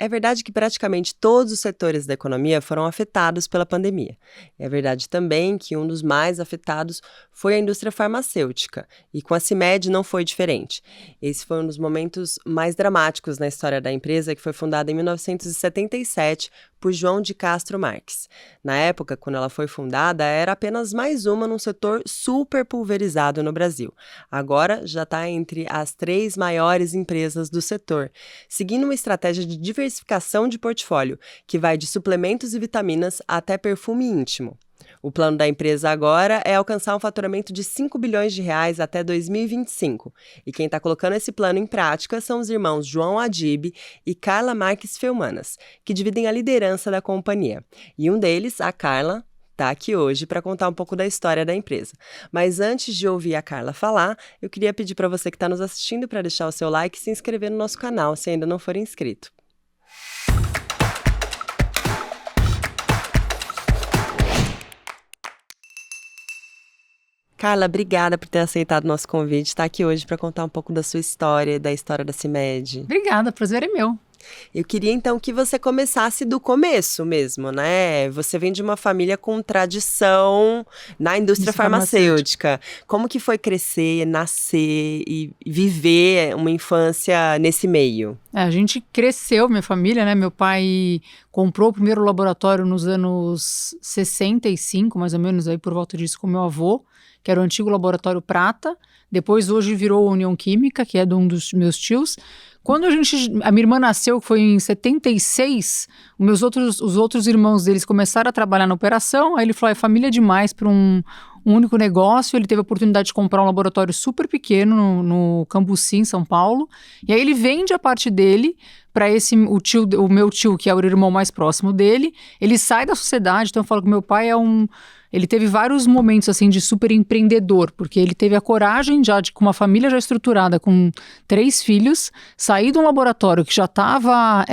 É verdade que praticamente todos os setores da economia foram afetados pela pandemia. É verdade também que um dos mais afetados foi a indústria farmacêutica, e com a CIMED não foi diferente. Esse foi um dos momentos mais dramáticos na história da empresa, que foi fundada em 1977 por João de Castro Marques. Na época, quando ela foi fundada, era apenas mais uma num setor super pulverizado no Brasil. Agora já está entre as 3 maiores empresas do setor, seguindo uma estratégia de diversificação de portfólio, que vai de suplementos e vitaminas até perfume íntimo. O plano da empresa agora é alcançar um faturamento de 5 bilhões de reais até 2025. E quem está colocando esse plano em prática são os irmãos João Adib e Carla Marques Felmanas, que dividem a liderança da companhia. E um deles, a Carla, está aqui hoje para contar um pouco da história da empresa. Mas antes de ouvir a Carla falar, eu queria pedir para você que está nos assistindo para deixar o seu like e se inscrever no nosso canal, se ainda não for inscrito. Carla, obrigada por ter aceitado o nosso convite, estar aqui hoje para contar um pouco da sua história, da história da CIMED. Obrigada, prazer é meu. Eu queria então que você começasse do começo mesmo, né? Você vem de uma família com tradição na indústria farmacêutica. Como que foi crescer, nascer e viver uma infância nesse meio? A gente cresceu, minha família, né? Meu pai comprou o primeiro laboratório nos anos 65, mais ou menos, aí por volta disso, com meu avô, que era o antigo Laboratório Prata. Depois, hoje, virou a União Química, que é de um dos meus tios. Quando a minha irmã nasceu, que foi em 76, os outros irmãos deles começaram a trabalhar na operação. Aí ele falou, é família demais para um único negócio. Ele teve a oportunidade de comprar um laboratório super pequeno no Cambuci, em São Paulo. E aí ele vende a parte dele para o meu tio, que é o irmão mais próximo dele. Ele sai da sociedade, então eu falo que meu pai ele teve vários momentos assim de super empreendedor, porque ele teve a coragem com uma família já estruturada, com 3 filhos, sair de um laboratório que já estava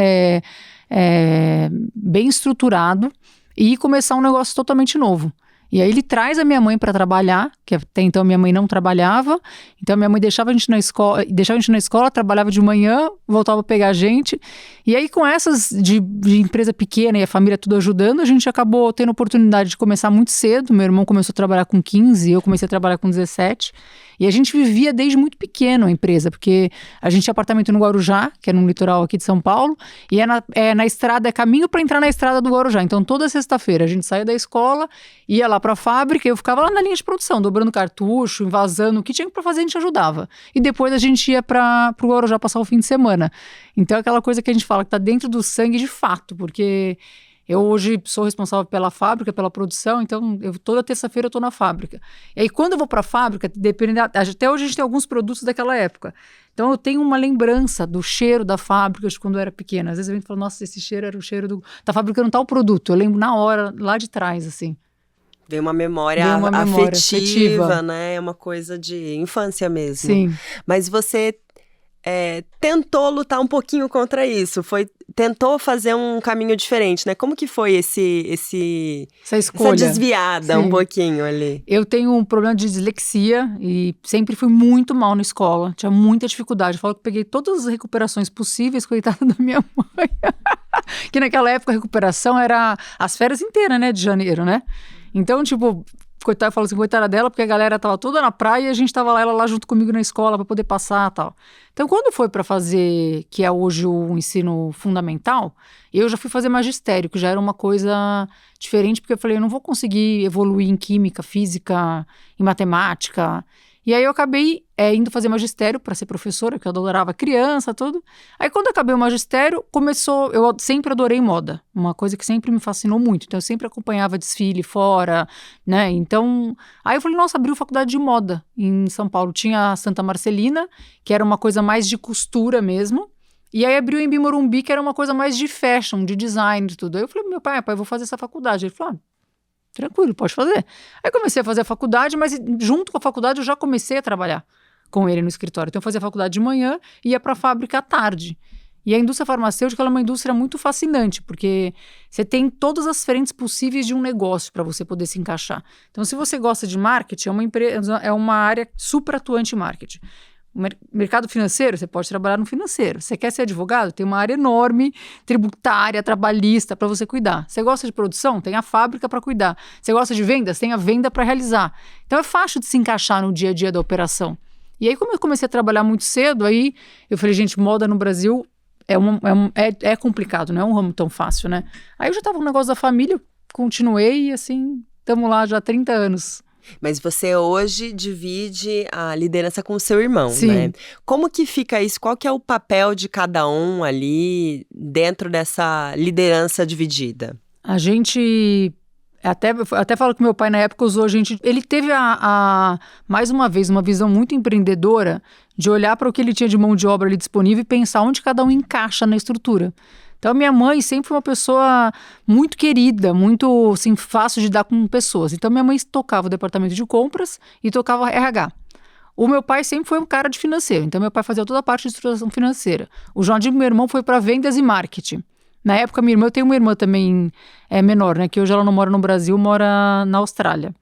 bem estruturado e começar um negócio totalmente novo. E aí ele traz a minha mãe para trabalhar, que até então minha mãe não trabalhava, então minha mãe deixava a gente na escola, trabalhava de manhã, voltava a pegar a gente, e aí com essas de empresa pequena e a família tudo ajudando, a gente acabou tendo a oportunidade de começar muito cedo. Meu irmão começou a trabalhar com 15, eu comecei a trabalhar com 17, e a gente vivia desde muito pequeno a empresa, porque a gente tinha apartamento no Guarujá, que é no litoral aqui de São Paulo, e na estrada, é caminho para entrar na estrada do Guarujá. Então toda sexta-feira a gente saía da escola, ia lá para a fábrica, eu ficava lá na linha de produção, dobrando cartucho, envasando, o que tinha para fazer a gente ajudava. E depois a gente ia para o Guarujá passar o fim de semana. Então é aquela coisa que a gente fala que está dentro do sangue de fato, porque eu hoje sou responsável pela fábrica, pela produção, então toda terça-feira eu estou na fábrica. E aí quando eu vou para a fábrica, até hoje a gente tem alguns produtos daquela época. Então eu tenho uma lembrança do cheiro da fábrica de quando eu era pequena. Às vezes eu falo, nossa, esse cheiro era o cheiro tá fabricando tal produto. Eu lembro na hora, lá de trás, assim. Veio uma memória afetiva, né? É uma coisa de infância mesmo. Sim. Mas você tentou lutar um pouquinho contra isso, tentou fazer um caminho diferente, né? Como que foi essa escolha? Essa desviada. Sim. Um pouquinho ali? Eu tenho um problema de dislexia e sempre fui muito mal na escola, tinha muita dificuldade. Eu falo que peguei todas as recuperações possíveis, coitada da minha mãe. Que naquela época a recuperação era as férias inteiras, né? De janeiro, né? Então, tipo, coitada, eu falo assim, coitada dela, porque a galera tava toda na praia e a gente tava ela lá junto comigo na escola para poder passar e tal. Então, quando foi para fazer, que é hoje o ensino fundamental, eu já fui fazer magistério, que já era uma coisa diferente, porque eu falei, eu não vou conseguir evoluir em química, física, em matemática. E aí eu acabei indo fazer magistério para ser professora, que eu adorava criança, tudo. Aí quando eu acabei o magistério, eu sempre adorei moda, uma coisa que sempre me fascinou muito. Então eu sempre acompanhava desfile fora, né? Então, aí eu falei, nossa, abriu faculdade de moda em São Paulo. Tinha a Santa Marcelina, que era uma coisa mais de costura mesmo. E aí abriu em Morumbi, que era uma coisa mais de fashion, de design e tudo. Aí eu falei, meu pai, eu vou fazer essa faculdade. Ele falou, tranquilo, pode fazer. Aí comecei a fazer a faculdade, mas junto com a faculdade eu já comecei a trabalhar com ele no escritório. Então eu fazia a faculdade de manhã e ia para a fábrica à tarde. E a indústria farmacêutica ela é uma indústria muito fascinante, porque você tem todas as frentes possíveis de um negócio para você poder se encaixar. Então se você gosta de marketing, é uma área super atuante em marketing. Mercado financeiro, você pode trabalhar no financeiro. Você quer ser advogado? Tem uma área enorme, tributária, trabalhista, para você cuidar. Você gosta de produção? Tem a fábrica para cuidar. Você gosta de vendas? Tem a venda para realizar. Então é fácil de se encaixar no dia a dia da operação. E aí, como eu comecei a trabalhar muito cedo, aí eu falei, gente, moda no Brasil é complicado, não é um ramo tão fácil, né? Aí eu já estava no negócio da família, continuei e assim, estamos lá já há 30 anos. Mas você hoje divide a liderança com o seu irmão, Sim. né? Como que fica isso? Qual que é o papel de cada um ali dentro dessa liderança dividida? A gente... Até falo que meu pai na época usou a gente... Ele teve mais uma vez, uma visão muito empreendedora de olhar para o que ele tinha de mão de obra ali disponível e pensar onde cada um encaixa na estrutura. Então, minha mãe sempre foi uma pessoa muito querida, muito assim, fácil de lidar com pessoas. Então, minha mãe tocava o departamento de compras e tocava RH. O meu pai sempre foi um cara de financeiro. Então, meu pai fazia toda a parte de estruturação financeira. O João Dib, meu irmão, foi para vendas e marketing. Na época, eu tenho uma irmã também menor, né? Que hoje ela não mora no Brasil, mora na Austrália.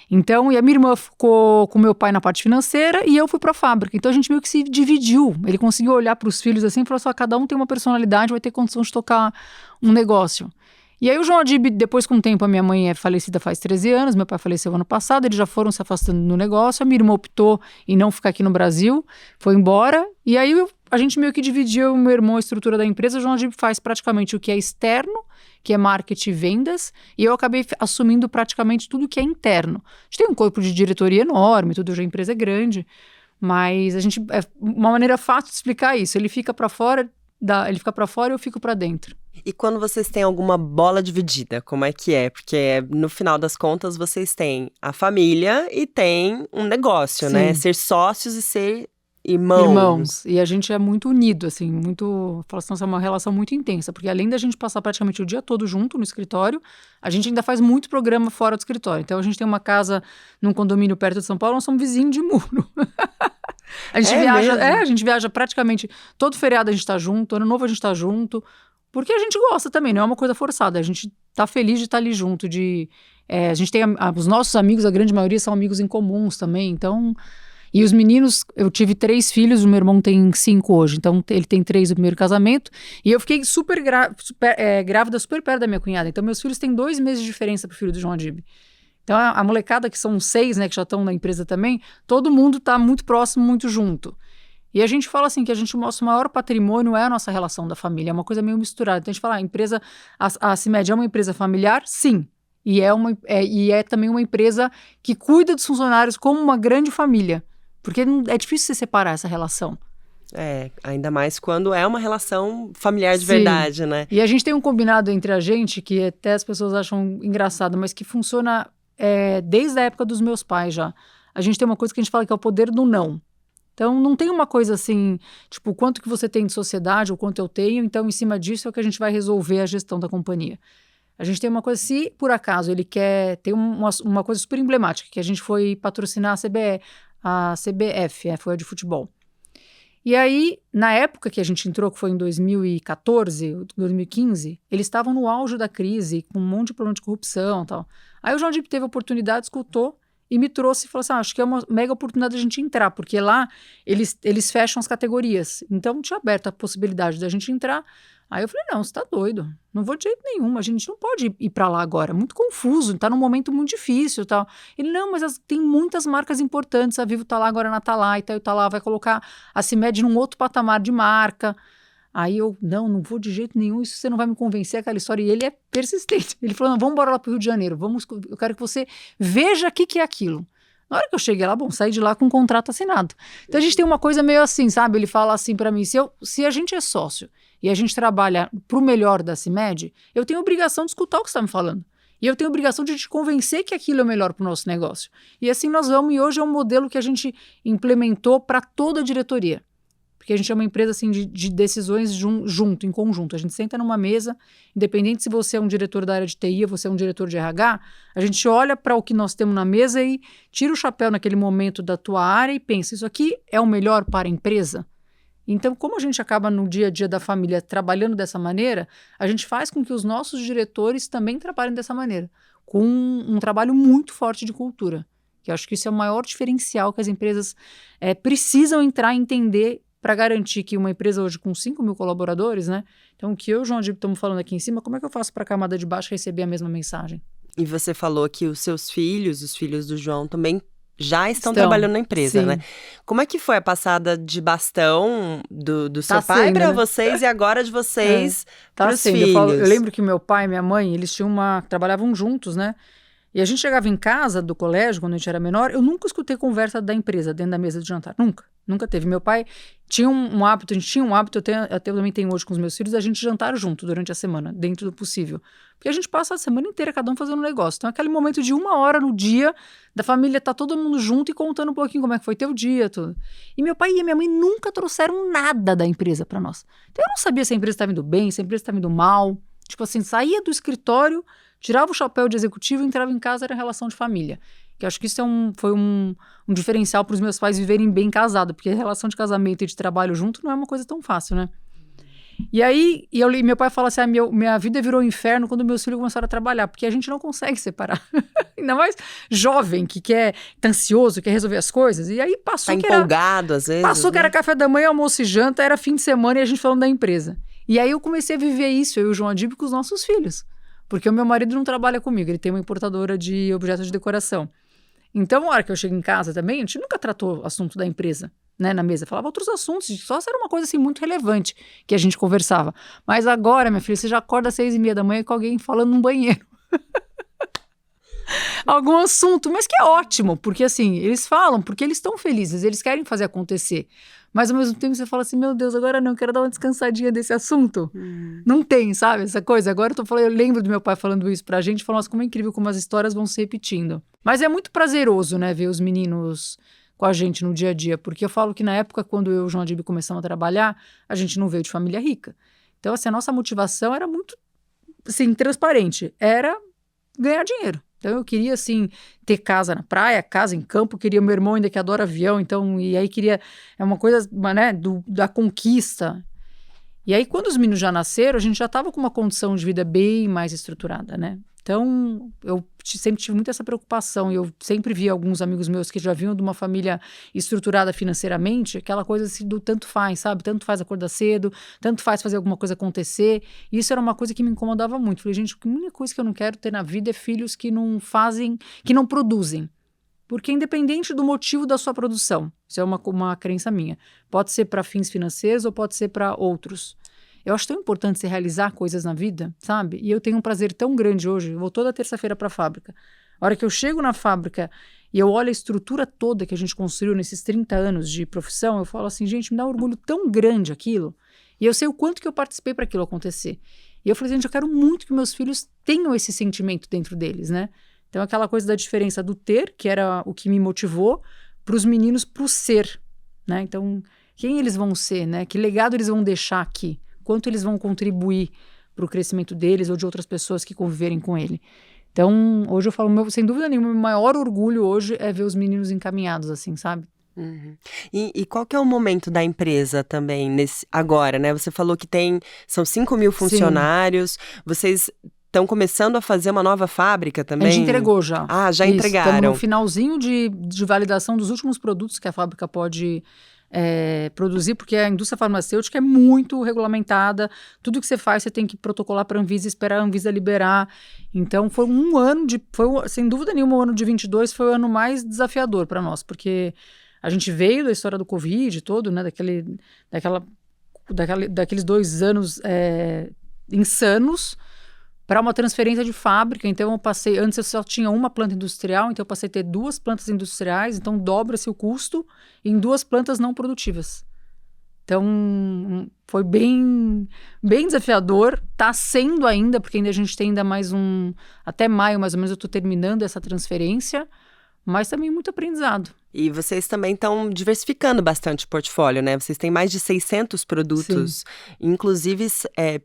Então, e a minha irmã ficou com meu pai na parte financeira e eu fui para a fábrica. Então, a gente meio que se dividiu. Ele conseguiu olhar para os filhos assim e falou assim, cada um tem uma personalidade, vai ter condição de tocar um negócio. E aí o João Adib, depois com o tempo, a minha mãe é falecida faz 13 anos, meu pai faleceu ano passado, eles já foram se afastando do negócio, a minha irmã optou em não ficar aqui no Brasil, foi embora, e aí a gente meio que dividiu, o meu irmão, a estrutura da empresa. O João Adib faz praticamente o que é externo, que é marketing e vendas, e eu acabei assumindo praticamente tudo que é interno. A gente tem um corpo de diretoria enorme, tudo, já a empresa é grande, mas uma maneira fácil de explicar isso, ele fica para fora e eu fico para dentro. E quando vocês têm alguma bola dividida, como é que é? Porque no final das contas vocês têm a família e tem um negócio, né? Ser sócios e ser irmãos. E a gente é muito unido, assim, é uma relação muito intensa, porque além da gente passar praticamente o dia todo junto no escritório, a gente ainda faz muito programa fora do escritório. Então a gente tem uma casa num condomínio perto de São Paulo, nós somos vizinhos de muro. A gente viaja praticamente todo feriado, a gente tá junto, ano novo a gente tá junto, porque a gente gosta também, não é uma coisa forçada, a gente tá feliz de estar ali junto, a gente tem os nossos amigos, a grande maioria são amigos em comuns também, então, e os meninos, eu tive 3 filhos, o meu irmão tem 5 hoje, então ele tem 3 no primeiro casamento, e eu fiquei super grávida, super perto da minha cunhada, então meus filhos têm 2 meses de diferença pro filho do João Adib. Então, a molecada, que são 6, né, que já estão na empresa também, todo mundo está muito próximo, muito junto. E a gente fala assim, que o nosso maior patrimônio é a nossa relação da família, é uma coisa meio misturada. Então, a gente fala, a CIMED é uma empresa familiar? Sim. E é também uma empresa que cuida dos funcionários como uma grande família. Porque é difícil você separar essa relação. Ainda mais quando é uma relação familiar de verdade, né? E a gente tem um combinado entre a gente, que até as pessoas acham engraçado, mas que funciona desde a época dos meus pais já. A gente tem uma coisa que a gente fala que é o poder do não. Então, não tem uma coisa assim, tipo, quanto que você tem de sociedade ou quanto eu tenho, então, em cima disso é que a gente vai resolver a gestão da companhia. A gente tem uma coisa, se por acaso ele quer, tem uma coisa super emblemática, que a gente foi patrocinar a CBF, foi a de futebol. E aí, na época que a gente entrou, que foi em 2014, 2015, eles estavam no auge da crise, com um monte de problema de corrupção e tal. Aí o João Dib teve a oportunidade, escutou e me trouxe e falou assim, acho que é uma mega oportunidade de a gente entrar, porque lá eles fecham as categorias. Então, tinha aberto a possibilidade da gente entrar. Aí eu falei, não, você tá doido, não vou de jeito nenhum, a gente não pode ir para lá agora, muito confuso, tá num momento muito difícil e tal. Ele, não, mas tem muitas marcas importantes, a Vivo tá lá, agora tá lá, Itaú tá lá, vai colocar a CIMED num outro patamar de marca. Aí eu, não vou de jeito nenhum, isso você não vai me convencer, aquela história. E ele é persistente. Ele falou, não, vamos embora lá pro Rio de Janeiro, eu quero que você veja o que é aquilo. Na hora que eu cheguei lá, saí de lá com um contrato assinado. Então a gente tem uma coisa meio assim, sabe? Ele fala assim para mim, se a gente é sócio e a gente trabalha pro melhor da CIMED, eu tenho obrigação de escutar o que você está me falando. E eu tenho obrigação de te convencer que aquilo é o melhor pro nosso negócio. E assim nós vamos, e hoje é um modelo que a gente implementou para toda a diretoria. Porque a gente é uma empresa assim, de decisões junto, em conjunto. A gente senta numa mesa, independente se você é um diretor da área de TI ou você é um diretor de RH, a gente olha para o que nós temos na mesa e tira o chapéu naquele momento da tua área e pensa, isso aqui é o melhor para a empresa? Então, como a gente acaba no dia a dia da família trabalhando dessa maneira, a gente faz com que os nossos diretores também trabalhem dessa maneira, com um trabalho muito forte de cultura, Que eu acho que isso é o maior diferencial que as empresas precisam entrar e entender para garantir que uma empresa hoje com 5 mil colaboradores, né? Então, o que eu e o João Adib estamos falando aqui em cima, como é que eu faço para a camada de baixo receber a mesma mensagem? E você falou que os seus filhos, os filhos do João, também já estão trabalhando na empresa, sim. né? Como é que foi a passada de bastão do seu Tá pai sendo, para né? vocês e agora de vocês Tá para os sendo. filhos? Eu lembro que meu pai e minha mãe, eles trabalhavam juntos, né? E a gente chegava em casa do colégio, quando a gente era menor, eu nunca escutei conversa da empresa dentro da mesa de jantar. Nunca teve. Meu pai tinha um hábito, a gente tinha um hábito, eu também tenho hoje com os meus filhos, a gente jantar junto durante a semana, dentro do possível. Porque a gente passa a semana inteira, cada um fazendo um negócio. Então, aquele momento de 1 hora no dia, da família tá todo mundo junto e contando um pouquinho como é que foi teu dia, tudo. E meu pai e minha mãe nunca trouxeram nada da empresa para nós. Então, eu não sabia se a empresa estava indo bem, se a empresa estava indo mal. Tipo assim, saía do escritório, tirava o chapéu de executivo e entrava em casa, era relação de família. Que eu acho que isso foi um diferencial para os meus pais viverem bem casados, porque a relação de casamento e de trabalho junto não é uma coisa tão fácil, né? E aí, meu pai fala assim, minha vida virou um inferno quando meus filhos começaram a trabalhar, porque a gente não consegue separar. Ainda mais jovem, que tá ansioso, quer resolver as coisas. E aí passou tá empolgado, às vezes. Passou que era café da manhã, almoço e janta, era fim de semana e a gente falando da empresa. E aí eu comecei a viver isso, eu e o João Adib, com os nossos filhos. Porque o meu marido não trabalha comigo, ele tem uma importadora de objetos de decoração. Então, na hora que eu chego em casa também, a gente nunca tratou o assunto da empresa, né, na mesa. Falava outros assuntos, só se era uma coisa assim muito relevante que a gente conversava. Mas agora, minha filha, você já acorda às 6h30 da manhã com alguém falando num banheiro. Algum assunto, mas que é ótimo, porque assim, eles falam, porque eles estão felizes, eles querem fazer acontecer. Mas ao mesmo tempo você fala assim, meu Deus, agora não, eu quero dar uma descansadinha desse assunto. Não tem, sabe, essa coisa. Agora eu lembro do meu pai falando isso pra gente, falando assim, como é incrível como as histórias vão se repetindo. Mas é muito prazeroso, né, ver os meninos com a gente no dia a dia, porque eu falo que na época, quando eu e o João Adib começamos a trabalhar, a gente não veio de família rica. Então, assim, a nossa motivação era muito, assim, transparente. Era ganhar dinheiro. Então, eu queria, assim, ter casa na praia, casa em campo, queria meu irmão ainda que adora avião, então, e aí queria, é uma coisa, né, da conquista. E aí, quando os meninos já nasceram, a gente já estava com uma condição de vida bem mais estruturada, né? Então, eu sempre tive muito essa preocupação, e eu sempre vi alguns amigos meus que já vinham de uma família estruturada financeiramente, aquela coisa assim do tanto faz, sabe? Tanto faz acordar cedo, tanto faz fazer alguma coisa acontecer. E isso era uma coisa que me incomodava muito. Falei, gente, a única coisa que eu não quero ter na vida é filhos que não fazem, que não produzem. Porque independente do motivo da sua produção, isso é uma crença minha, pode ser para fins financeiros ou pode ser para outros. Eu acho tão importante você realizar coisas na vida, sabe? E eu tenho um prazer tão grande hoje. Eu vou toda terça-feira para a fábrica. A hora que eu chego na fábrica e eu olho a estrutura toda que a gente construiu nesses 30 anos de profissão, eu falo assim, gente, me dá um orgulho tão grande aquilo. E eu sei o quanto que eu participei para aquilo acontecer. E eu falei, gente, eu quero muito que meus filhos tenham esse sentimento dentro deles, né? Então, aquela coisa da diferença do ter, que era o que me motivou, para os meninos, para o ser, né? Então, quem eles vão ser, né? Que legado eles vão deixar aqui? Quanto eles vão contribuir para o crescimento deles ou de outras pessoas que conviverem com ele. Então, hoje eu falo, sem dúvida nenhuma, o meu maior orgulho hoje é ver os meninos encaminhados, assim, sabe? Uhum. E qual que é o momento da empresa também, agora, né? Você falou que são 5 mil funcionários, sim. Vocês estão começando a fazer uma nova fábrica também? A gente entregou já. Ah, já Isso, entregaram. Estamos no finalzinho de validação dos últimos produtos que a fábrica pode produzir, porque a indústria farmacêutica é muito regulamentada. Tudo que você faz, você tem que protocolar para a Anvisa, esperar a Anvisa liberar. Então, foi um ano sem dúvida nenhuma, o ano de 22 foi o ano mais desafiador para nós, porque a gente veio da história do Covid todo, né, daqueles 2 anos insanos, para uma transferência de fábrica. Então antes eu só tinha uma planta industrial, então eu passei a ter 2 plantas industriais, então dobra-se o custo em 2 plantas não produtivas. Então foi bem, bem desafiador, está sendo ainda, porque ainda a gente tem ainda mais até maio mais ou menos eu estou terminando essa transferência, mas também muito aprendizado. E vocês também estão diversificando bastante o portfólio, né? Vocês têm mais de 600 produtos, sim. Inclusive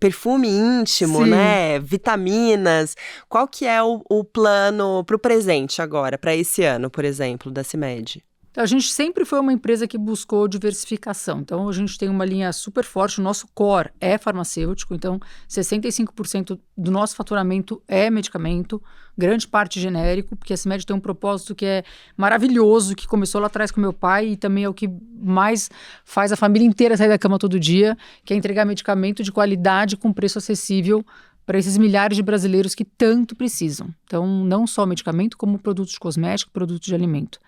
perfume íntimo, sim. Né? Vitaminas. Qual que é o plano para o presente agora, para esse ano, por exemplo, da CIMED? Então, a gente sempre foi uma empresa que buscou diversificação. Então, a gente tem uma linha super forte. O nosso core é farmacêutico. Então, 65% do nosso faturamento é medicamento, grande parte genérico, porque a CIMED tem um propósito que é maravilhoso, que começou lá atrás com meu pai e também é o que mais faz a família inteira sair da cama todo dia, que é entregar medicamento de qualidade com preço acessível para esses milhares de brasileiros que tanto precisam. Então, não só medicamento, como produtos de cosmético, produtos de alimento.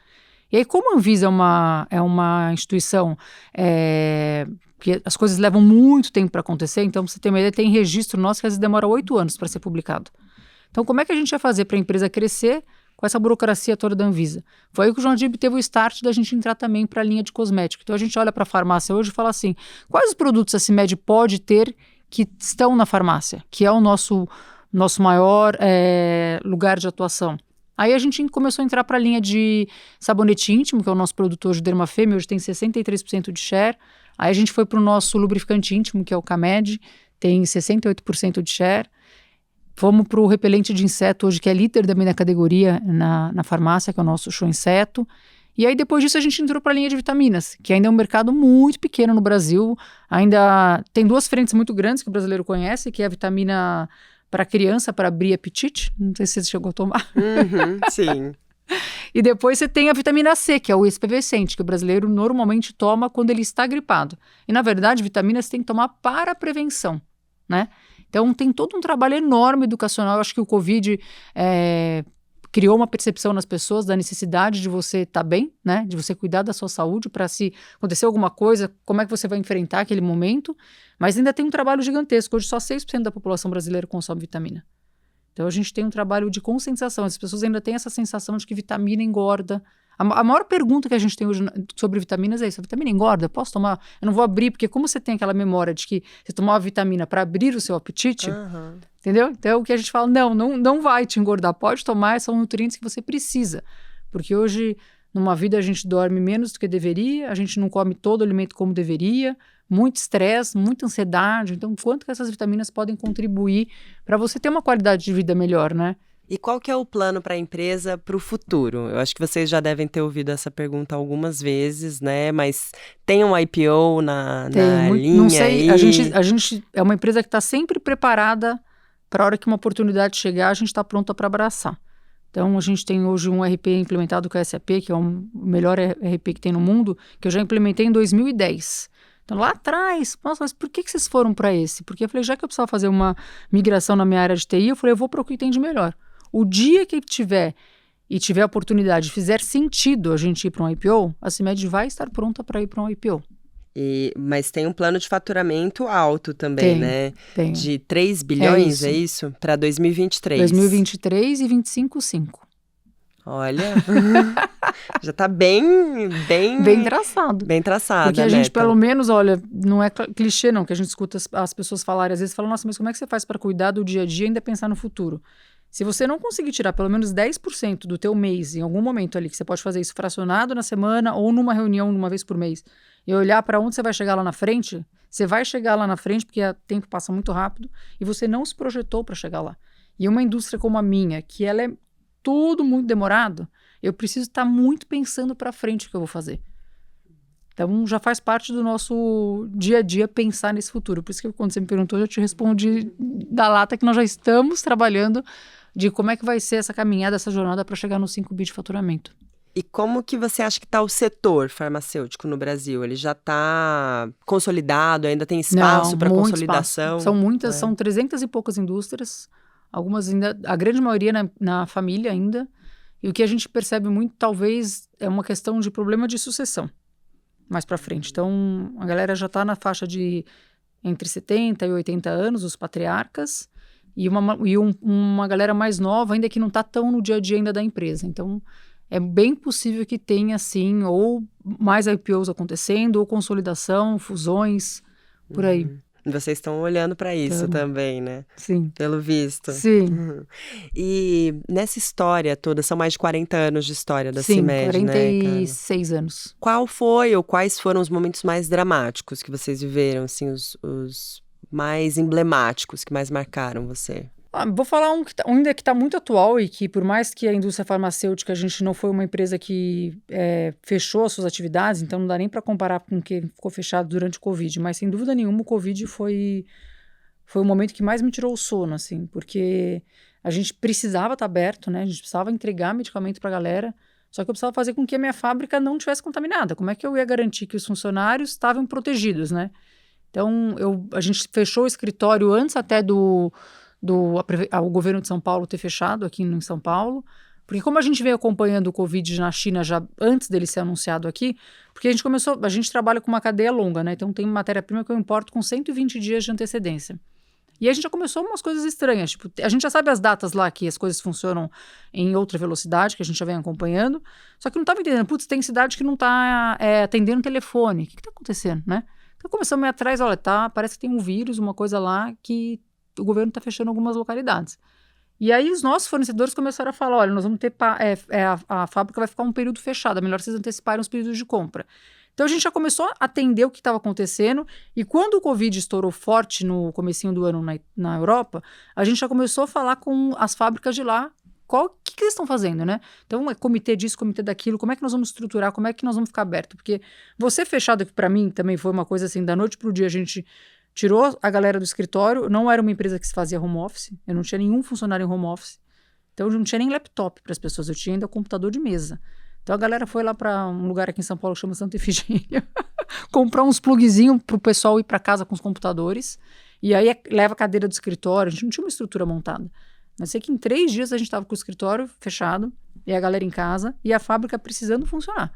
E aí, como a Anvisa é uma instituição que as coisas levam muito tempo para acontecer, então, pra você ter uma ideia, tem registro nosso que às vezes demora 8 anos para ser publicado. Então, como é que a gente vai fazer para a empresa crescer com essa burocracia toda da Anvisa? Foi aí que o João Dib teve o start da gente entrar também para a linha de cosmético. Então, a gente olha para a farmácia hoje e fala assim, quais os produtos a CIMED pode ter que estão na farmácia, que é o nosso maior lugar de atuação? Aí a gente começou a entrar para a linha de sabonete íntimo, que é o nosso produto hoje, Dermafem, hoje tem 63% de share. Aí a gente foi para o nosso lubrificante íntimo, que é o Camed, tem 68% de share. Fomos para o repelente de inseto hoje, que é líder também da categoria na farmácia, que é o nosso show inseto. E aí depois disso a gente entrou para a linha de vitaminas, que ainda é um mercado muito pequeno no Brasil. Ainda tem 2 frentes muito grandes que o brasileiro conhece, que é a vitamina para criança, para abrir apetite. Não sei se você chegou a tomar. Sim. E depois você tem a vitamina C, que é o efervescente, que o brasileiro normalmente toma quando ele está gripado. E, na verdade, vitaminas você tem que tomar para prevenção, né? Então, tem todo um trabalho enorme educacional. Eu acho que o Covid criou uma percepção nas pessoas da necessidade de você estar bem, né? De você cuidar da sua saúde para se acontecer alguma coisa, como é que você vai enfrentar aquele momento. Mas ainda tem um trabalho gigantesco. Hoje só 6% da população brasileira consome vitamina. Então a gente tem um trabalho de conscientização. As pessoas ainda têm essa sensação de que vitamina engorda. A maior pergunta que a gente tem hoje sobre vitaminas é isso. A vitamina engorda? Eu posso tomar? Eu não vou abrir, porque como você tem aquela memória de que você tomar uma vitamina para abrir o seu apetite, entendeu? Então o que a gente fala, não vai te engordar. Pode tomar, são nutrientes que você precisa. Porque hoje, numa vida, a gente dorme menos do que deveria, a gente não come todo o alimento como deveria, muito estresse, muita ansiedade. Então, quanto que essas vitaminas podem contribuir para você ter uma qualidade de vida melhor, né? E qual que é o plano para a empresa para o futuro? Eu acho que vocês já devem ter ouvido essa pergunta algumas vezes, né? Mas tem um IPO na linha? Não sei, aí? a gente é uma empresa que está sempre preparada para a hora que uma oportunidade chegar, a gente está pronta para abraçar. Então, a gente tem hoje um RP implementado com a SAP, que é o melhor RP que tem no mundo, que eu já implementei em 2010. Então, lá atrás, nossa, mas por que vocês foram para esse? Porque eu falei, já que eu precisava fazer uma migração na minha área de TI, eu falei, eu vou para o que tem de melhor. O dia que tiver a oportunidade, fizer sentido a gente ir para um IPO, a CIMED vai estar pronta para ir para um IPO. Mas tem um plano de faturamento alto também, né? Tem. De 3 bilhões, é isso? Para 2023. 2023 e 25,5. Olha, já tá bem traçado. Bem traçado. Porque a gente, pelo menos, olha, não é clichê não, que a gente escuta as pessoas falarem, às vezes falam, nossa, mas como é que você faz para cuidar do dia a dia e ainda pensar no futuro? Se você não conseguir tirar pelo menos 10% do teu mês, em algum momento ali, que você pode fazer isso fracionado na semana ou numa reunião uma vez por mês, e olhar para onde você vai chegar lá na frente, você vai chegar lá na frente porque o tempo passa muito rápido e você não se projetou para chegar lá. E uma indústria como a minha, que ela é tudo muito demorado, eu preciso estar muito pensando para frente o que eu vou fazer. Então, já faz parte do nosso dia a dia pensar nesse futuro. Por isso que quando você me perguntou, eu te respondi da lata que nós já estamos trabalhando de como é que vai ser essa caminhada, essa jornada para chegar nos 5 bi de faturamento. E como que você acha que está o setor farmacêutico no Brasil? Ele já está consolidado? Ainda tem espaço para consolidação? Espaço. São muitas, são 300 e poucas indústrias, algumas ainda, a grande maioria na família ainda. E o que a gente percebe muito, talvez, é uma questão de problema de sucessão mais para frente. Então, a galera já está na faixa de entre 70 e 80 anos, os patriarcas, e uma galera mais nova ainda que não está tão no dia a dia ainda da empresa. Então, é bem possível que tenha, sim, ou mais IPOs acontecendo, ou consolidação, fusões, por aí. Vocês estão olhando para isso também, né? Sim. Pelo visto. Sim. E nessa história toda, são mais de 40 anos de história da CIMED, né? 46 anos. Qual foi ou quais foram os momentos mais dramáticos que vocês viveram, assim, os mais emblemáticos, que mais marcaram você? Vou falar ainda que está muito atual e que, por mais que a indústria farmacêutica, a gente não foi uma empresa que fechou as suas atividades, então não dá nem para comparar com o que ficou fechado durante o Covid, mas sem dúvida nenhuma o Covid foi o momento que mais me tirou o sono, assim, porque a gente precisava estar aberto, né? A gente precisava entregar medicamento para a galera, só que eu precisava fazer com que a minha fábrica não tivesse contaminada. Como é que eu ia garantir que os funcionários estavam protegidos, né? Então, a gente fechou o escritório antes até o governo de São Paulo ter fechado aqui em São Paulo, porque como a gente veio acompanhando o Covid na China já antes dele ser anunciado aqui, porque a gente trabalha com uma cadeia longa, né? Então tem matéria-prima que eu importo com 120 dias de antecedência. E a gente já começou umas coisas estranhas, tipo, a gente já sabe as datas lá que as coisas funcionam em outra velocidade, que a gente já vem acompanhando, só que não estava entendendo, putz, tem cidade que não está atendendo o telefone, o que está acontecendo, né? Então começamos a ir atrás, olha, parece que tem um vírus, uma coisa lá que o governo está fechando algumas localidades. E aí os nossos fornecedores começaram a falar, olha, nós vamos ter, a fábrica vai ficar um período fechado, é melhor vocês anteciparem os períodos de compra. Então a gente já começou a atender o que estava acontecendo e quando o Covid estourou forte no comecinho do ano na Europa, a gente já começou a falar com as fábricas de lá, o que eles estão fazendo, né? Então é comitê disso, comitê daquilo, como é que nós vamos estruturar, como é que nós vamos ficar aberto? Porque você fechado, que para mim também foi uma coisa assim, da noite pro dia a gente tirou a galera do escritório, não era uma empresa que se fazia home office, eu não tinha nenhum funcionário em home office, então eu não tinha nem laptop para as pessoas, eu tinha ainda computador de mesa. Então a galera foi lá para um lugar aqui em São Paulo que chama Santa Efigênia, comprar uns plugzinhos para o pessoal ir para casa com os computadores, e aí leva a cadeira do escritório, a gente não tinha uma estrutura montada. Mas sei que em 3 dias a gente estava com o escritório fechado, e a galera em casa, e a fábrica precisando funcionar.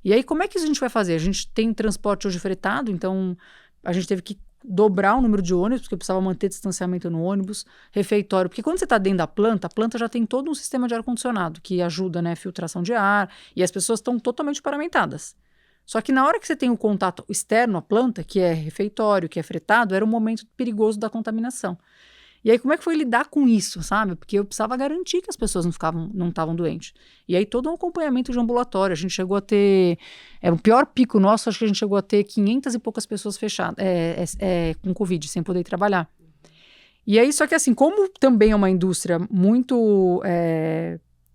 E aí como é que a gente vai fazer? A gente tem transporte hoje fretado, então a gente teve que dobrar o número de ônibus, porque eu precisava manter distanciamento no ônibus, refeitório, porque quando você está dentro da planta, a planta já tem todo um sistema de ar-condicionado, que ajuda, né, filtração de ar, e as pessoas estão totalmente paramentadas. Só que na hora que você tem o contato externo à planta, que é refeitório, que é fretado, era um momento perigoso da contaminação. E aí como é que foi lidar com isso, sabe? Porque eu precisava garantir que as pessoas não estavam doentes. E aí todo um acompanhamento de ambulatório, a gente chegou a ter, o pior pico nosso, acho que a gente chegou a ter 500 e poucas pessoas fechadas, com Covid, sem poder trabalhar. E aí, só que assim, como também é uma indústria muito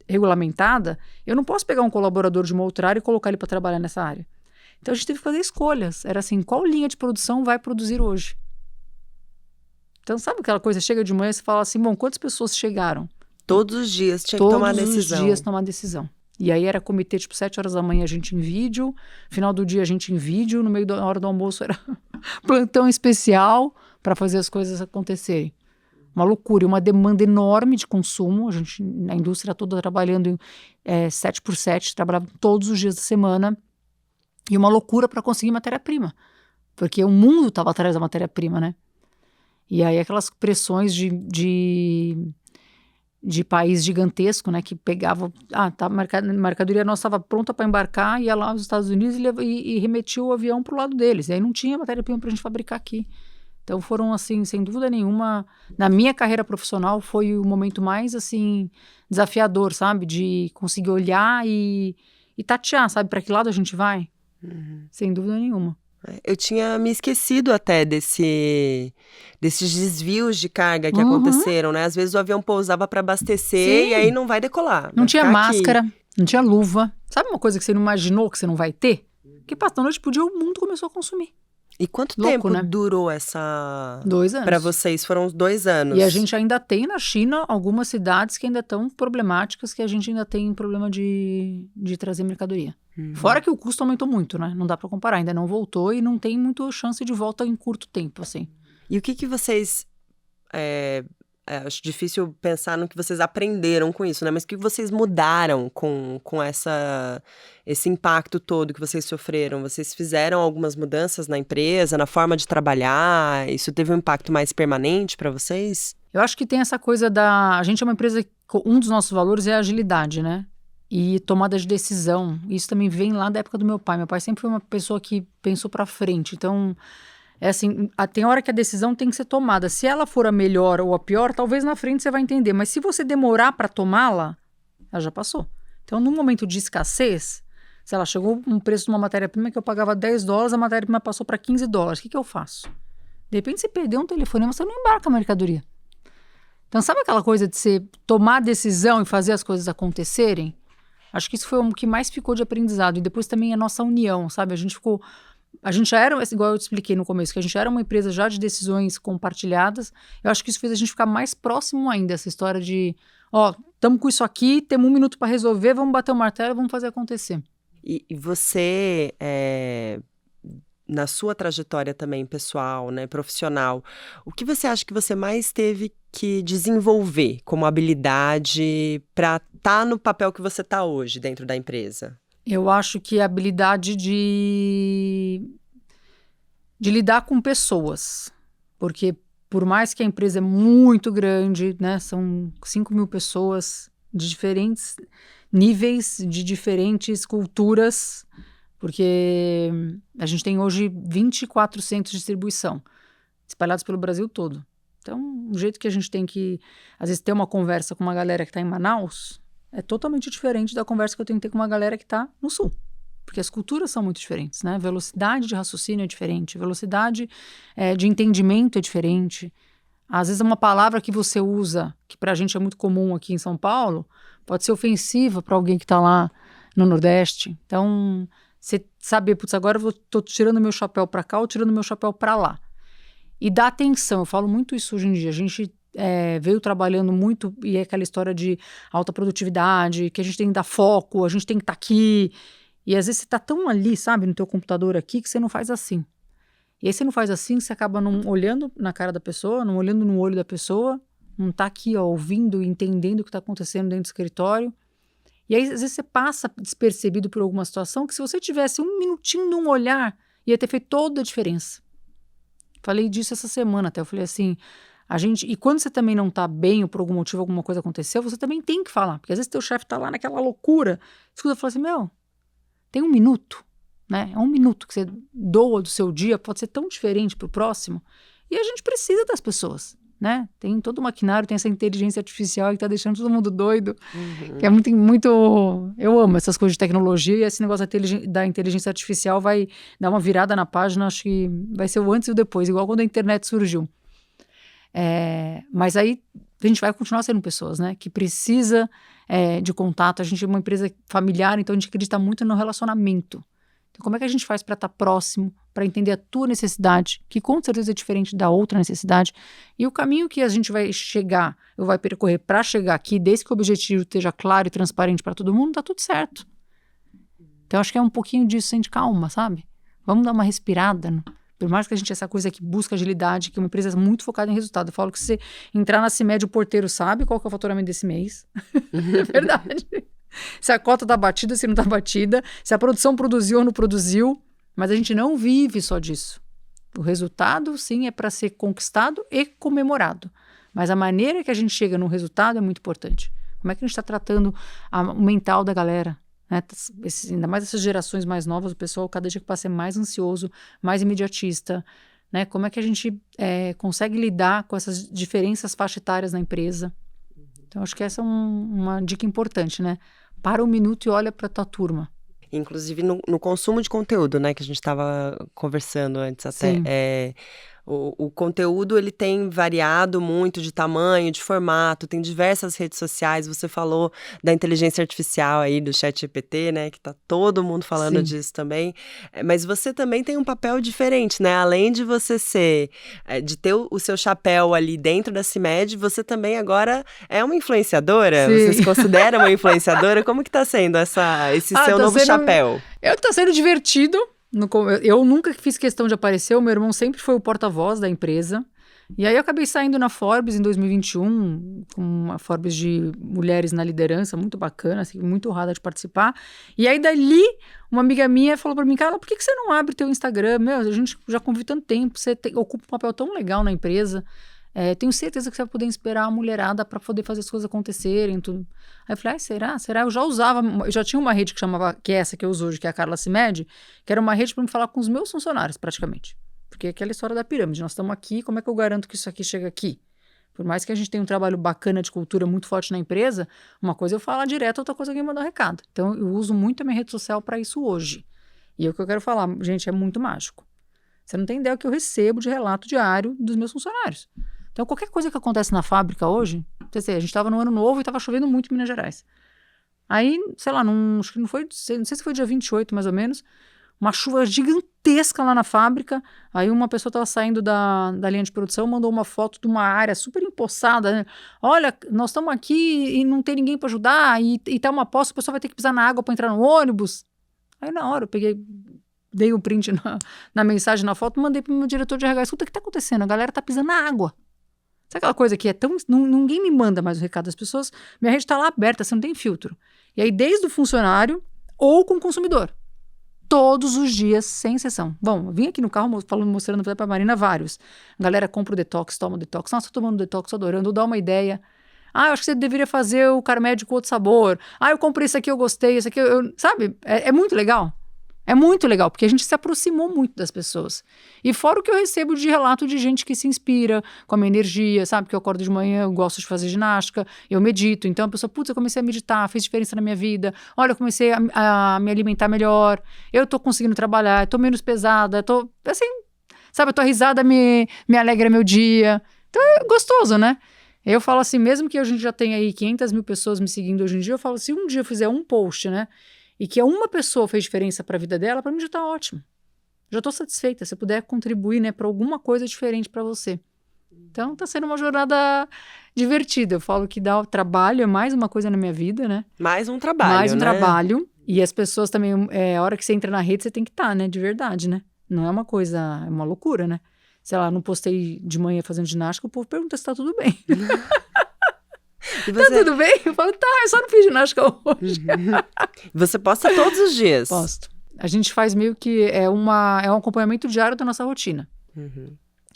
regulamentada, eu não posso pegar um colaborador de uma outra área e colocar ele para trabalhar nessa área. Então a gente teve que fazer escolhas, era assim, qual linha de produção vai produzir hoje? Então, sabe aquela coisa, chega de manhã e você fala assim, bom, quantas pessoas chegaram? Todos os dias tinha que tomar decisão. Todos os dias tomar decisão. E aí era comitê, tipo, 7 horas da manhã a gente em vídeo, final do dia a gente em vídeo, no meio da hora do almoço era plantão especial para fazer as coisas acontecerem. Uma loucura, uma demanda enorme de consumo, a gente, na indústria toda trabalhando 7x7, trabalhava todos os dias da semana, e uma loucura para conseguir matéria-prima, porque o mundo estava atrás da matéria-prima, né? E aí aquelas pressões de país gigantesco, né, que pegava, mercadoria nossa estava pronta para embarcar, ia lá nos Estados Unidos e remetia o avião para o lado deles, e aí não tinha matéria-prima para a gente fabricar aqui. Então foram, assim, sem dúvida nenhuma, na minha carreira profissional foi o momento mais, assim, desafiador, sabe, de conseguir olhar e tatear, sabe, para que lado a gente vai, sem dúvida nenhuma. Eu tinha me esquecido até desses desvios de carga que aconteceram, né? Às vezes o avião pousava para abastecer. Sim. E aí não vai decolar. Não tinha máscara, não tinha luva. Sabe uma coisa que você não imaginou que você não vai ter? Que passa da noite pro dia o mundo começou a consumir. E quanto tempo, né, durou essa... 2 anos. Para vocês foram 2 anos. E a gente ainda tem na China algumas cidades que ainda estão problemáticas, que a gente ainda tem problema de trazer mercadoria. Fora que o custo aumentou muito, né? Não dá para comparar, ainda não voltou e não tem muita chance de volta em curto tempo, assim. E o que vocês... acho difícil pensar no que vocês aprenderam com isso, né? Mas o que vocês mudaram com esse impacto todo que vocês sofreram? Vocês fizeram algumas mudanças na empresa, na forma de trabalhar? Isso teve um impacto mais permanente para vocês? Eu acho que tem essa coisa a gente é uma empresa, um dos nossos valores é a agilidade, né? E tomada de decisão. Isso também vem lá da época do meu pai. Meu pai sempre foi uma pessoa que pensou para frente. Então... assim, tem hora que a decisão tem que ser tomada. Se ela for a melhor ou a pior, talvez na frente você vai entender. Mas se você demorar para tomá-la, ela já passou. Então, num momento de escassez, sei lá, chegou um preço de uma matéria-prima que eu pagava $10, a matéria-prima passou para $15. O que eu faço? De repente, você perdeu um telefonema, você não embarca a mercadoria. Então, sabe aquela coisa de você tomar decisão e fazer as coisas acontecerem? Acho que isso foi o que mais ficou de aprendizado. E depois também a nossa união, sabe? A gente já era, igual eu te expliquei no começo, que a gente era uma empresa já de decisões compartilhadas. Eu acho que isso fez a gente ficar mais próximo ainda, essa história de, estamos com isso aqui, temos 1 minuto para resolver, vamos bater o martelo, vamos fazer acontecer. E você, na sua trajetória também pessoal, né, profissional, o que você acha que você mais teve que desenvolver como habilidade para estar no papel que você está hoje dentro da empresa? Eu acho que a habilidade de lidar com pessoas, porque por mais que a empresa é muito grande, né, são 5.000 pessoas de diferentes níveis, de diferentes culturas, porque a gente tem hoje 24 centros de distribuição, espalhados pelo Brasil todo. Então, o jeito que a gente tem que, às vezes, ter uma conversa com uma galera que está em Manaus é totalmente diferente da conversa que eu tenho que ter com uma galera que está no Sul. Porque as culturas são muito diferentes, né? Velocidade de raciocínio é diferente, velocidade de entendimento é diferente. Às vezes, uma palavra que você usa, que para a gente é muito comum aqui em São Paulo, pode ser ofensiva para alguém que está lá no Nordeste. Então, você saber, putz, agora eu estou tirando meu chapéu para cá ou tirando meu chapéu para lá. E dá atenção, eu falo muito isso hoje em dia. A gente veio trabalhando muito, e é aquela história de alta produtividade, que a gente tem que dar foco, a gente tem que estar aqui. E às vezes você está tão ali, sabe, no teu computador aqui, que você não faz assim. E aí você não faz assim, você acaba não olhando na cara da pessoa, não olhando no olho da pessoa, não está aqui, ouvindo e entendendo o que está acontecendo dentro do escritório. E aí, às vezes, você passa despercebido por alguma situação que se você tivesse 1 minutinho de um olhar, ia ter feito toda a diferença. Falei disso essa semana até, eu falei assim, e quando você também não tá bem ou por algum motivo alguma coisa aconteceu, você também tem que falar, porque às vezes teu chefe tá lá naquela loucura, escuta, fala assim, tem 1 minuto, né, é 1 minuto que você doa do seu dia, pode ser tão diferente pro próximo, e a gente precisa das pessoas, né, tem todo o maquinário, tem essa inteligência artificial que tá deixando todo mundo doido, que é muito, eu amo essas coisas de tecnologia, e esse negócio da inteligência artificial vai dar uma virada na página, acho que vai ser o antes e o depois, igual quando a internet surgiu. Mas aí a gente vai continuar sendo pessoas, né, que precisa de contato, a gente é uma empresa familiar, então a gente acredita muito no relacionamento. Então como é que a gente faz para estar próximo, para entender a tua necessidade, que com certeza é diferente da outra necessidade, e o caminho que a gente vai chegar, ou vai percorrer para chegar aqui, desde que o objetivo esteja claro e transparente para todo mundo, tá tudo certo. Então acho que é um pouquinho disso, sem de calma, sabe? Vamos dar uma respirada, né? Por mais que a gente essa coisa que busca agilidade, que é uma empresa muito focada em resultado. Eu falo que se você entrar na CIMED, o porteiro sabe qual que é o faturamento desse mês. É verdade. Se a cota tá batida, se não tá batida, se a produção produziu ou não produziu. Mas a gente não vive só disso. O resultado, sim, é para ser conquistado e comemorado. Mas a maneira que a gente chega no resultado é muito importante. Como é que a gente está tratando o mental da galera? Né? Ainda mais essas gerações mais novas, o pessoal cada dia que passa é mais ansioso, mais imediatista, né? Como é que a gente consegue lidar com essas diferenças faixa etárias na empresa? Então, acho que essa é uma dica importante, né? Para 1 minuto e olha para a tua turma. Inclusive no consumo de conteúdo, né, que a gente estava conversando antes até. O conteúdo, ele tem variado muito de tamanho, de formato, tem diversas redes sociais, você falou da inteligência artificial aí, do ChatGPT, né, que tá todo mundo falando disso também, mas você também tem um papel diferente, né, além de você de ter o seu chapéu ali dentro da CIMED, você também agora é uma influenciadora? Sim. Você se considera uma influenciadora? Como que tá sendo esse seu novo chapéu? Tá sendo divertido. Eu nunca fiz questão de aparecer, o meu irmão sempre foi o porta-voz da empresa. E aí eu acabei saindo na Forbes em 2021, com uma Forbes de mulheres na liderança, muito bacana, assim, muito honrada de participar. E aí dali, uma amiga minha falou pra mim, Carla, por que você não abre teu Instagram? A gente já convive tanto tempo, você ocupa um papel tão legal na empresa. Tenho certeza que você vai poder inspirar a mulherada para poder fazer as coisas acontecerem, tudo. Aí eu falei, será? Eu já tinha uma rede que é essa que eu uso hoje, que é a Carla CIMED, que era uma rede para me falar com os meus funcionários, praticamente. Porque é aquela história da pirâmide, nós estamos aqui, como é que eu garanto que isso aqui chega aqui? Por mais que a gente tenha um trabalho bacana de cultura muito forte na empresa, uma coisa é eu falar direto, outra coisa é alguém mandar um recado. Então eu uso muito a minha rede social para isso hoje. E o que eu quero falar, gente, é muito mágico. Você não tem ideia do que eu recebo de relato diário dos meus funcionários. Então, qualquer coisa que acontece na fábrica hoje, a gente estava no ano novo e estava chovendo muito em Minas Gerais. Aí, sei lá, acho que não sei se foi dia 28, mais ou menos, uma chuva gigantesca lá na fábrica. Aí uma pessoa estava saindo da linha de produção, mandou uma foto de uma área super empoçada, né? Olha, nós estamos aqui e não tem ninguém para ajudar, e tá uma poça, o pessoal vai ter que pisar na água para entrar no ônibus. Aí na hora eu dei um print na mensagem, na foto, mandei para o meu diretor de RH. Escuta, o que está acontecendo? A galera tá pisando na água. Sabe aquela coisa que é tão... ninguém me manda mais o recado das pessoas, minha rede está lá aberta, você não tem filtro. E aí, desde o funcionário ou com o consumidor. Todos os dias, sem exceção. Bom, eu vim aqui no carro mostrando para a Marina vários. A galera compra o detox, toma o detox. Nossa, tô tomando detox, tô adorando. Dá uma ideia. Ah, eu acho que você deveria fazer o Carmed com outro sabor. Ah, eu comprei esse aqui, eu gostei. Esse aqui, sabe? É muito legal. É muito legal, porque a gente se aproximou muito das pessoas. E fora o que eu recebo de relato de gente que se inspira com a minha energia, sabe? Que eu acordo de manhã, eu gosto de fazer ginástica, eu medito. Então a pessoa, putz, eu comecei a meditar, fez diferença na minha vida. Olha, eu comecei a me alimentar melhor. Eu tô conseguindo trabalhar, eu tô menos pesada, eu tô, assim, sabe? A tua risada me alegra meu dia. Então é gostoso, né? Eu falo assim, mesmo que a gente já tenha aí 500 mil pessoas me seguindo hoje em dia, eu falo, se um dia eu fizer um post, né? E que uma pessoa fez diferença para a vida dela, para mim já está ótimo. Já estou satisfeita. Se eu puder contribuir, né, para alguma coisa diferente para você. Então, está sendo uma jornada divertida. Eu falo que dá o trabalho, é mais uma coisa na minha vida, né? Mais um trabalho, mais um né? trabalho. E as pessoas também, a hora que você entra na rede, você tem que estar, né? De verdade, né? Não é uma coisa, é uma loucura, né? Sei lá, não postei de manhã fazendo ginástica, o povo pergunta se tá tudo bem. Tá tudo bem? Eu falo, tá, eu só não fiz ginástica hoje. Você posta todos os dias? Posto. A gente faz meio que é um acompanhamento diário da nossa rotina.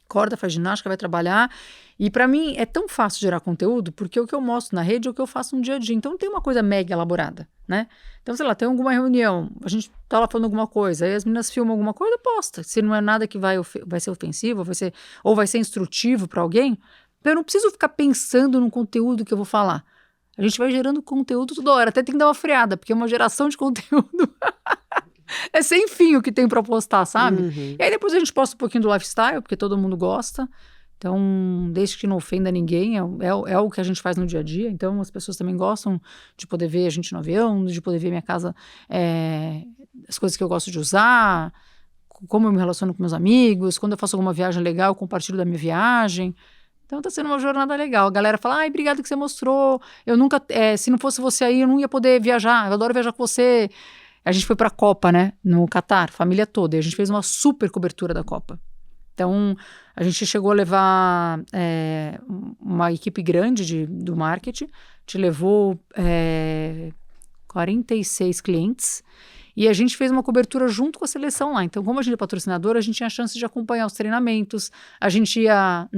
Acorda, faz ginástica, vai trabalhar. E pra mim é tão fácil gerar conteúdo, porque o que eu mostro na rede é o que eu faço no dia a dia. Então não tem uma coisa mega elaborada, né? Então, sei lá, tem alguma reunião, a gente tá lá falando alguma coisa, aí as meninas filmam alguma coisa, posta. Se não é nada que vai ser ofensivo, ou vai ser instrutivo pra alguém, eu não preciso ficar pensando no conteúdo que eu vou falar. A gente vai gerando conteúdo toda hora. Até tem que dar uma freada, porque é uma geração de conteúdo. É sem fim o que tem pra postar, sabe? E aí depois a gente posta um pouquinho do lifestyle, porque todo mundo gosta. Então, desde que não ofenda ninguém, é o que a gente faz no dia a dia. Então, as pessoas também gostam de poder ver a gente no avião, de poder ver minha casa, as coisas que eu gosto de usar, como eu me relaciono com meus amigos. Quando eu faço alguma viagem legal, eu compartilho da minha viagem. Então tá sendo uma jornada legal. A galera fala, ai, obrigado que você mostrou. Eu nunca, se não fosse você aí, eu não ia poder viajar. Eu adoro viajar com você. A gente foi pra Copa, né, no Catar, família toda. E a gente fez uma super cobertura da Copa. Então, a gente chegou a levar uma equipe grande do marketing. A gente levou 46 clientes. E a gente fez uma cobertura junto com a seleção lá. Então, como a gente é patrocinador, a gente tinha a chance de acompanhar os treinamentos. A gente ia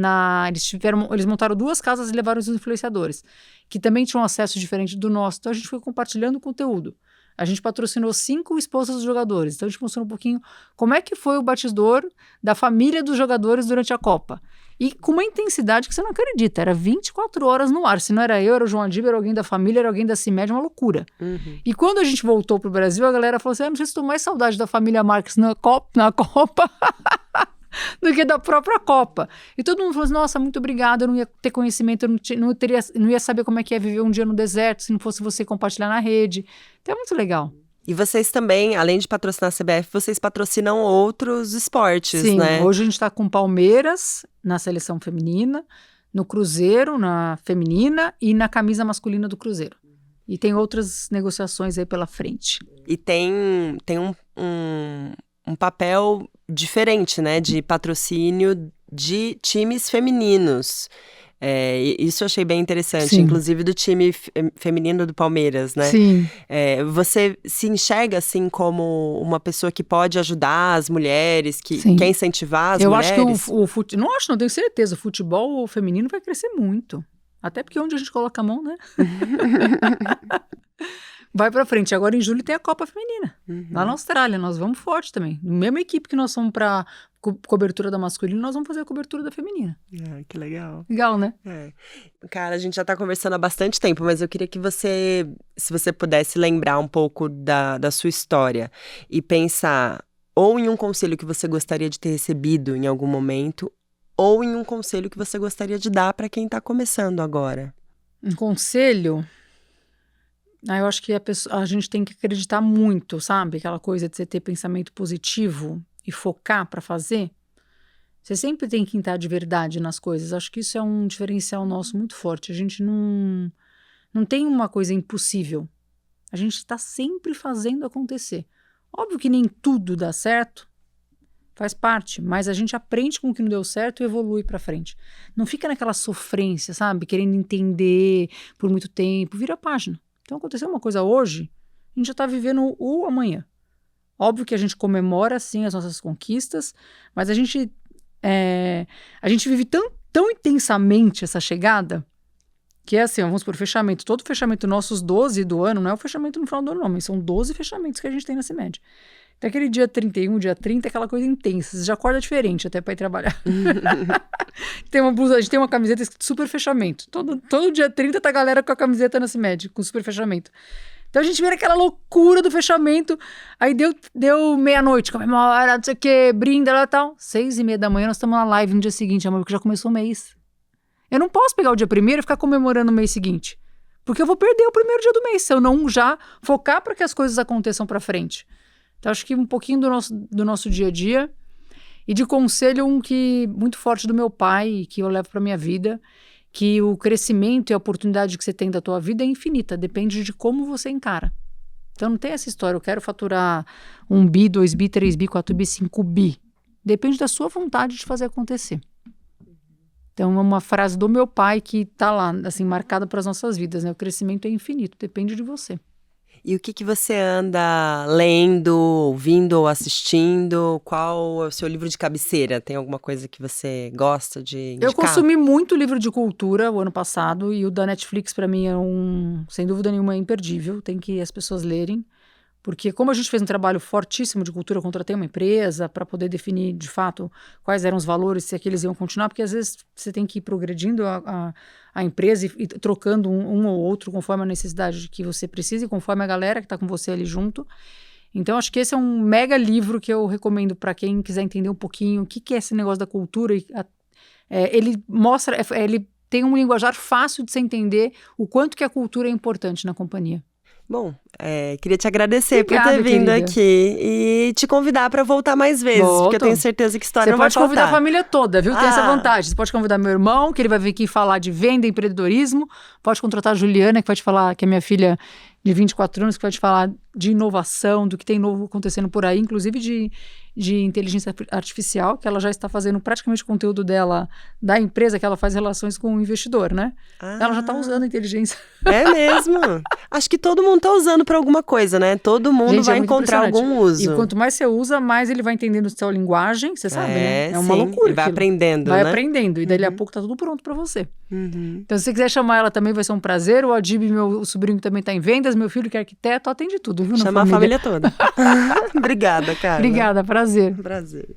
eles montaram 2 casas e levaram os influenciadores, que também tinham acesso diferente do nosso. Então, a gente foi compartilhando o conteúdo. A gente patrocinou 5 esposas dos jogadores. Então, a gente mostrou um pouquinho como é que foi o batidor da família dos jogadores durante a Copa. E com uma intensidade que você não acredita. Era 24 horas no ar. Se não era eu, era o João Adib, era alguém da família, era alguém da CIMED, uma loucura. E quando a gente voltou pro Brasil, a galera falou assim, não sei se estou mais saudade da família Marques na Copa do que da própria Copa. E todo mundo falou assim, nossa, muito obrigada, eu não ia ter conhecimento, eu não ia saber como é que é viver um dia no deserto, se não fosse você compartilhar na rede. Então é muito legal. E vocês também, além de patrocinar a CBF, vocês patrocinam outros esportes, Sim, né? Hoje a gente está com Palmeiras na seleção feminina, no Cruzeiro, na feminina, e na camisa masculina do Cruzeiro. E tem outras negociações aí pela frente. E tem um papel diferente, né? De patrocínio de times femininos. Isso eu achei bem interessante, Sim. Inclusive do time feminino do Palmeiras, né? Sim. Você se enxerga assim como uma pessoa que pode ajudar as mulheres, que Sim. quer incentivar as Eu mulheres? acho que não tenho certeza, o futebol feminino vai crescer muito. Até porque onde a gente coloca a mão, né? Vai pra frente. Agora em julho tem a Copa Feminina. Lá na Austrália, nós vamos forte também. Na mesma equipe que nós fomos pra cobertura da masculina, nós vamos fazer a cobertura da feminina. Que legal. Legal, né? Cara, a gente já tá conversando há bastante tempo, mas eu queria que se você pudesse lembrar um pouco da sua história e pensar ou em um conselho que você gostaria de ter recebido em algum momento, ou em um conselho que você gostaria de dar para quem está começando agora? Um conselho? Eu acho que a gente tem que acreditar muito, sabe? Aquela coisa de você ter pensamento positivo e focar para fazer. Você sempre tem que entrar de verdade nas coisas. Acho que isso é um diferencial nosso muito forte. A gente não tem uma coisa impossível. A gente está sempre fazendo acontecer. Óbvio que nem tudo dá certo, faz parte, mas a gente aprende com o que não deu certo e evolui para frente. Não fica naquela sofrência, sabe? Querendo entender por muito tempo. Vira a página. Então aconteceu uma coisa hoje, a gente já está vivendo o amanhã. Óbvio que a gente comemora, sim, as nossas conquistas, mas a gente vive tão intensamente essa chegada, que é assim, vamos por fechamento. Todo fechamento nosso, os 12 do ano, não é o fechamento no final do ano, não, mas são 12 fechamentos que a gente tem na CIMED. Então aquele dia 31, dia 30, é aquela coisa intensa. Você já acorda diferente até para ir trabalhar. Tem uma blusa, a gente tem uma camiseta escrito super fechamento. Todo dia 30 tá a galera com a camiseta na CIMED, com super fechamento. Então a gente vira aquela loucura do fechamento. Aí deu meia-noite, comemora, não sei o quê, brinda lá e tal. 6:30 da manhã nós estamos na live no dia seguinte, amor, porque já começou o mês. Eu não posso pegar o dia primeiro e ficar comemorando o mês seguinte. Porque eu vou perder o primeiro dia do mês, se eu não já focar para que as coisas aconteçam para frente. Então acho que um pouquinho do nosso dia a dia. E de conselho, muito forte do meu pai, que eu levo para minha vida, que o crescimento e a oportunidade que você tem da tua vida é infinita, depende de como você encara. Então não tem essa história, eu quero faturar 1 bi, 2 bi, 3 bi, 4 bi, 5 bi. Depende da sua vontade de fazer acontecer. Então é uma frase do meu pai que está lá, assim, marcada para as nossas vidas, né? O crescimento é infinito, depende de você. E o que você anda lendo, ouvindo ou assistindo? Qual é o seu livro de cabeceira? Tem alguma coisa que você gosta de indicar? Eu consumi muito livro de cultura o ano passado e o da Netflix para mim é sem dúvida nenhuma, imperdível. Tem que as pessoas lerem. Porque como a gente fez um trabalho fortíssimo de cultura, eu contratei uma empresa para poder definir, de fato, quais eram os valores, se aqueles iam continuar, porque às vezes você tem que ir progredindo a empresa e trocando um ou outro conforme a necessidade que você precisa e conforme a galera que está com você ali junto. Então, acho que esse é um mega livro que eu recomendo para quem quiser entender um pouquinho o que é esse negócio da cultura. Ele mostra, ele tem um linguajar fácil de se entender o quanto que a cultura é importante na companhia. Bom, queria te agradecer Obrigada, por ter vindo querida. aqui e te convidar para voltar mais vezes, porque eu tenho certeza que história não vai faltar. Você pode convidar a família toda, viu? Tem essa vantagem. Você pode convidar meu irmão, que ele vai vir aqui falar de venda e empreendedorismo. Pode contratar a Juliana, que vai te falar, que é minha filha de 24 anos, que vai te falar de inovação, do que tem novo acontecendo por aí, inclusive de inteligência artificial, que ela já está fazendo praticamente o conteúdo dela, da empresa que ela faz relações com o investidor, né? Ela já está usando a inteligência. É mesmo? Acho que todo mundo está usando para alguma coisa, né? Todo mundo vai encontrar algum uso. E quanto mais você usa, mais ele vai entendendo a sua linguagem, você sabe, né? É uma loucura. Ele vai aprendendo, vai né? aprendendo, e daí a pouco tá tudo pronto para você. Então, se você quiser chamar ela também, vai ser um prazer. O Adib, meu sobrinho, também está em vendas, meu filho que é arquiteto, atende tudo, viu? Chama a família toda. Obrigada, Carla. Obrigada, prazer. Prazer.